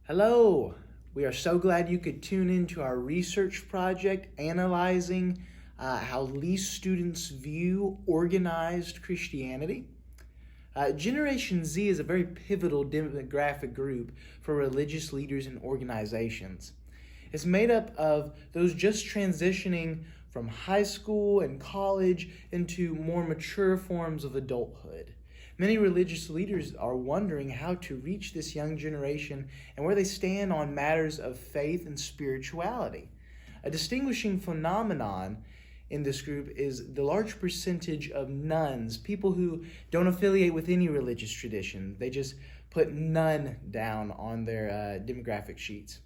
Hello! We are so glad you could tune into our research project analyzing how Lee's students view organized Christianity. Generation Z is a very pivotal demographic group for religious leaders and organizations. It's made up of those just transitioning from high school and college into more mature forms of adulthood. Many religious leaders are wondering how to reach this young generation and where they stand on matters of faith and spirituality. A distinguishing phenomenon in this group is the large percentage of nuns, people who don't affiliate with any religious tradition. They just put none down on their demographic sheets.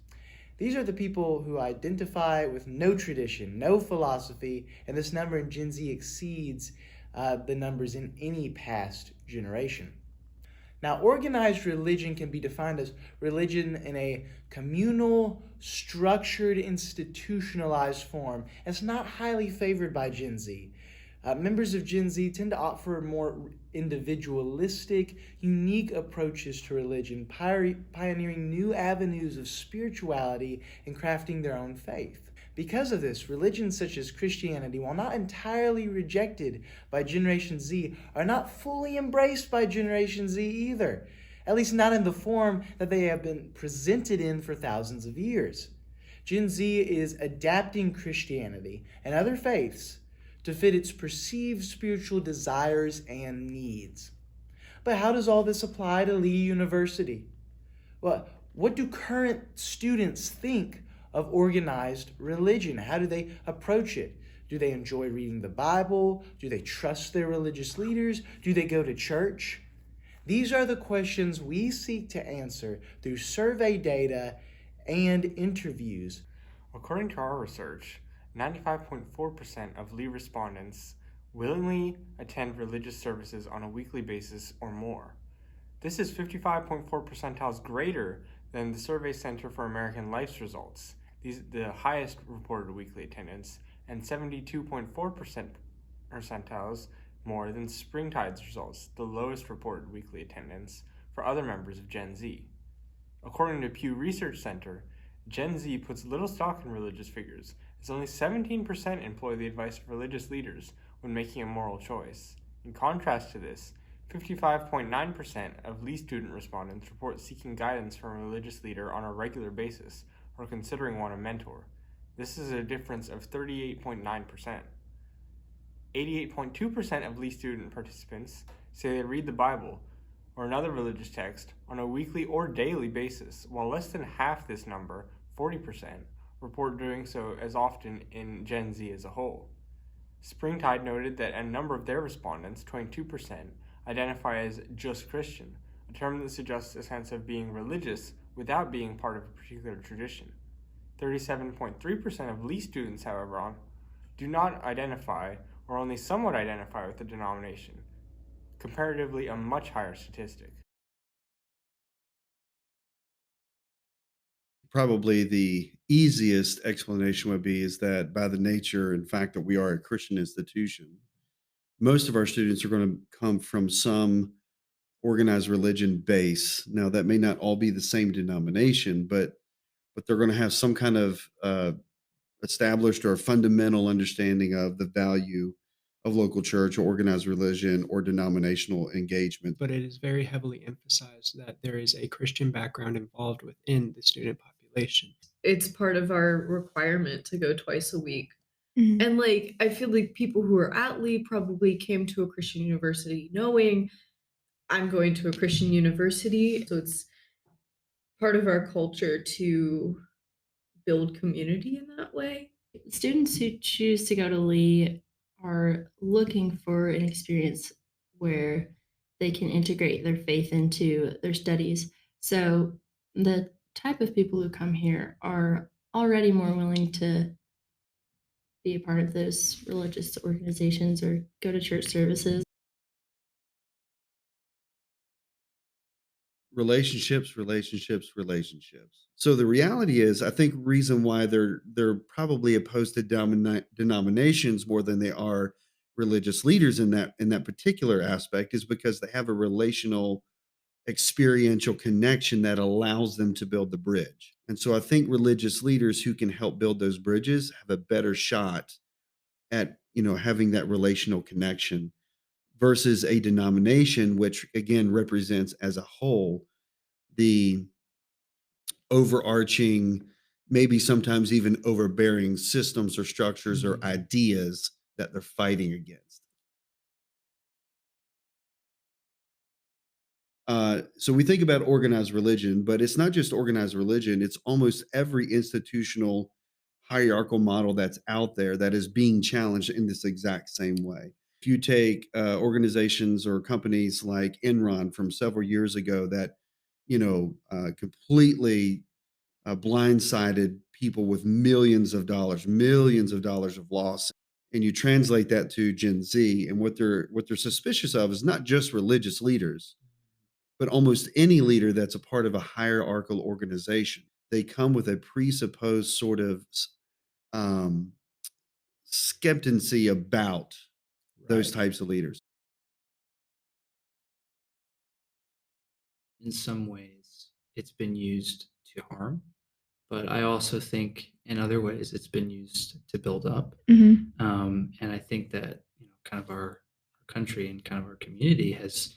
These are the people who identify with no tradition, no philosophy, and this number in Gen Z exceeds the numbers in any past generation. Now, organized religion can be defined as religion in a communal, structured, institutionalized form. It's not highly favored by Gen Z. Members of Gen Z tend to offer more individualistic, unique approaches to religion, pioneering new avenues of spirituality and crafting their own faith. Because of this, religions such as Christianity, while not entirely rejected by Generation Z, are not fully embraced by Generation Z either, at least not in the form that they have been presented in for thousands of years. Gen Z is adapting Christianity and other faiths to fit its perceived spiritual desires and needs. But how does all this apply to Lee University? Well, what do current students think of organized religion? How do they approach it? Do they enjoy reading the Bible? Do they trust their religious leaders? Do they go to church? These are the questions we seek to answer through survey data and interviews. According to our research, 95.4% of Lee respondents willingly attend religious services on a weekly basis or more. This is 55.4 percentiles greater than the Survey Center for American Life's results, the highest reported weekly attendance, and 72.4 percentiles more than Springtide's results, the lowest reported weekly attendance for other members of Gen Z. According to Pew Research Center, Gen Z puts little stock in religious figures, as only 17% employ the advice of religious leaders when making a moral choice. In contrast to this, 55.9% of Lee student respondents report seeking guidance from a religious leader on a regular basis or considering one a mentor. This is a difference of 38.9%. 88.2% of Lee student participants say they read the Bible or another religious text on a weekly or daily basis, while less than half this number, 40%, report doing so as often in Gen Z as a whole. Springtide noted that a number of their respondents, 22%, identify as just Christian, a term that suggests a sense of being religious without being part of a particular tradition. 37.3% of Lee students, however, do not identify or only somewhat identify with the denomination, comparatively a much higher statistic. Probably the easiest explanation would be is that by the nature and fact that we are a Christian institution, most of our students are going to come from some organized religion base. Now, that may not all be the same denomination, but they're going to have some kind of established or fundamental understanding of the value of local church or organized religion or denominational engagement. But it is very heavily emphasized that there is a Christian background involved within the student population. It's part of our requirement to go twice a week. Mhm. And like I feel like people who are at Lee probably came to a Christian university knowing I'm going to a Christian university. So it's part of our culture to build community in that way. Students who choose to go to Lee are looking for an experience where they can integrate their faith into their studies. So the type of people who come here are already more willing to be a part of those religious organizations or go to church services. Relationships, relationships, relationships. So the reality is, I think reason why they're probably opposed to denominations more than they are religious leaders in that particular aspect is because they have a relational experiential connection that allows them to build the bridge. And so I think religious leaders who can help build those bridges have a better shot at, having that relational connection versus a denomination, which again represents as a whole the overarching, maybe sometimes even overbearing systems or structures or ideas that they're fighting against. So we think about organized religion, but it's not just organized religion, it's almost every institutional hierarchical model that's out there that is being challenged in this exact same way. If you take organizations or companies like Enron from several years ago that, completely blindsided people with millions of dollars of loss, and you translate that to Gen Z, and what they're suspicious of is not just religious leaders, but almost any leader that's a part of a hierarchical organization. They come with a presupposed sort of um, skepticism about those Right. types of leaders. In some ways, it's been used to harm, but I also think in other ways it's been used to build up. Mm-hmm. And I think that kind of our country and kind of our community has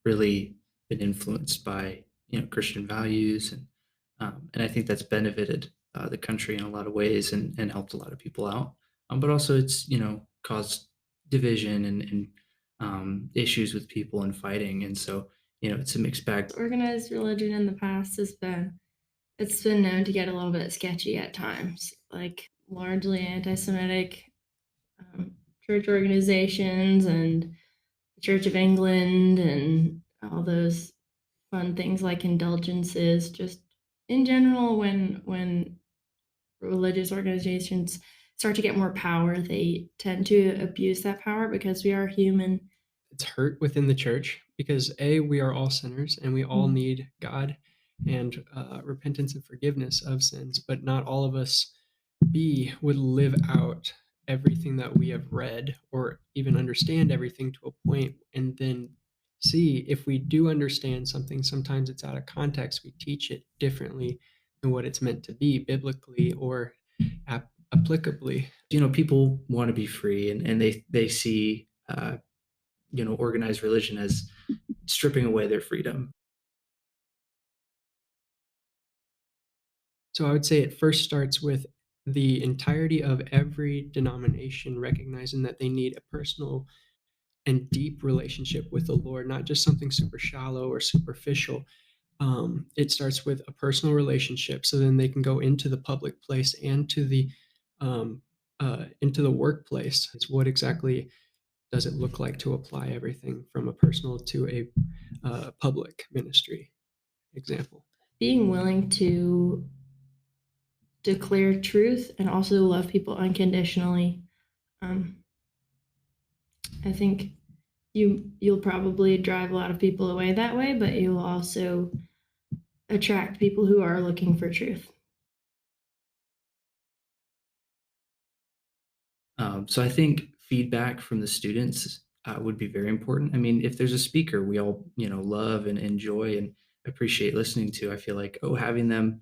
really been influenced by Christian values, and I think that's benefited the country in a lot of ways and helped a lot of people out. But also, it's caused division and issues with people and fighting, and so it's a mixed bag. Organized religion in the past it's been known to get a little bit sketchy at times, like largely anti-Semitic church organizations and the Church of England and all those fun things like indulgences. Just in general, when religious organizations start to get more power, they tend to abuse that power because we are human. It's hurt within the church because A, we are all sinners and we all need God and repentance and forgiveness of sins, but not all of us, B, would live out everything that we have read or even understand everything to a point. And then C, if we do understand something, sometimes it's out of context. We teach it differently than what it's meant to be biblically or applicably. People want to be free, and they see organized religion as stripping away their freedom. So I would say it first starts with the entirety of every denomination recognizing that they need a personal and deep relationship with the Lord, not just something super shallow or superficial. It starts with a personal relationship, so then they can go into the public place and into the workplace. It's what exactly does it look like to apply everything from a personal to a public ministry example? Being willing to declare truth and also love people unconditionally. I think you'll probably drive a lot of people away that way, but you'll also attract people who are looking for truth. So I think feedback from the students would be very important. I mean, if there's a speaker we all love and enjoy and appreciate listening to, I feel like having them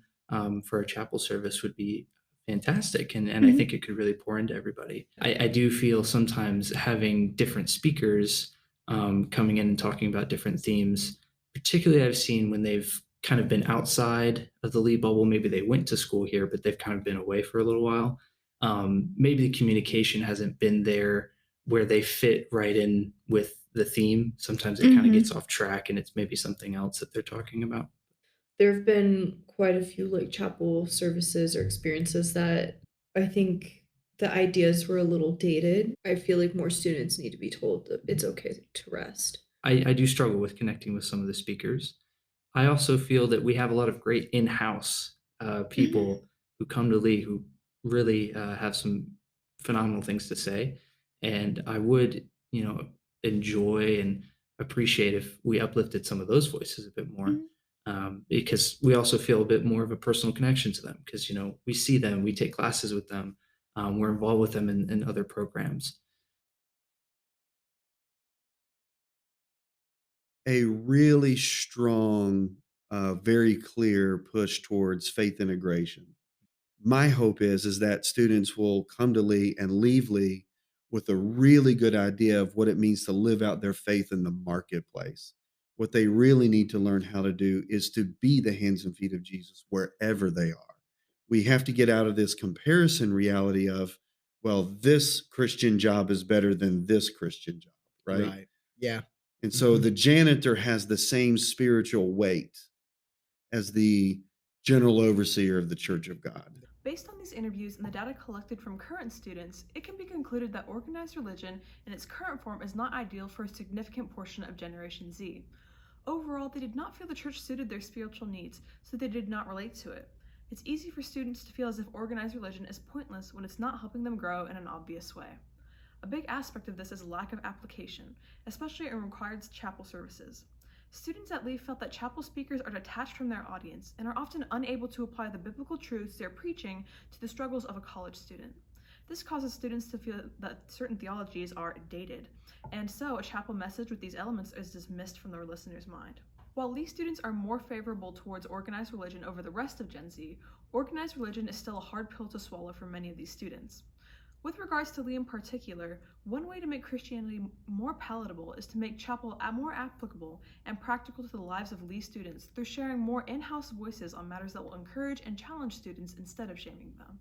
for a chapel service would be fantastic, and I think it could really pour into everybody. I do feel sometimes having different speakers coming in and talking about different themes, particularly I've seen when they've kind of been outside of the Lee bubble. Maybe they went to school here, but they've kind of been away for a little while. Maybe the communication hasn't been there where they fit right in with the theme. Sometimes it kind of gets off track and it's maybe something else that they're talking about. There have been quite a few like chapel services or experiences that I think the ideas were a little dated. I feel like more students need to be told that it's okay to rest. I do struggle with connecting with some of the speakers. I also feel that we have a lot of great in-house people who come to Lee who really have some phenomenal things to say, and I would, enjoy and appreciate if we uplifted some of those voices a bit more, because we also feel a bit more of a personal connection to them because we see them, we take classes with them, we're involved with them in other programs. a really strong, very clear push towards faith integration. My hope is that students will come to Lee and leave Lee with a really good idea of what it means to live out their faith in the marketplace. What they really need to learn how to do is to be the hands and feet of Jesus wherever they are. We have to get out of this comparison reality of, well, this Christian job is better than this Christian job, right? Right. Yeah. And so Mhm. the janitor has the same spiritual weight as the general overseer of the church of God. Based on these interviews and the data collected from current students, it can be concluded that organized religion in its current form is not ideal for a significant portion of Generation Z. Overall, they did not feel the church suited their spiritual needs, so they did not relate to it. It's easy for students to feel as if organized religion is pointless when it's not helping them grow in an obvious way. A big aspect of this is lack of application, especially in required chapel services. Students at Lee felt that chapel speakers are detached from their audience and are often unable to apply the biblical truths they're preaching to the struggles of a college student. This causes students to feel that certain theologies are dated, and so a chapel message with these elements is dismissed from the listener's mind. While Lee students are more favorable towards organized religion over the rest of Gen Z, organized religion is still a hard pill to swallow for many of these students. With regards to Lee in particular, one way to make Christianity more palatable is to make chapel more applicable and practical to the lives of Lee students through sharing more in-house voices on matters that will encourage and challenge students instead of shaming them.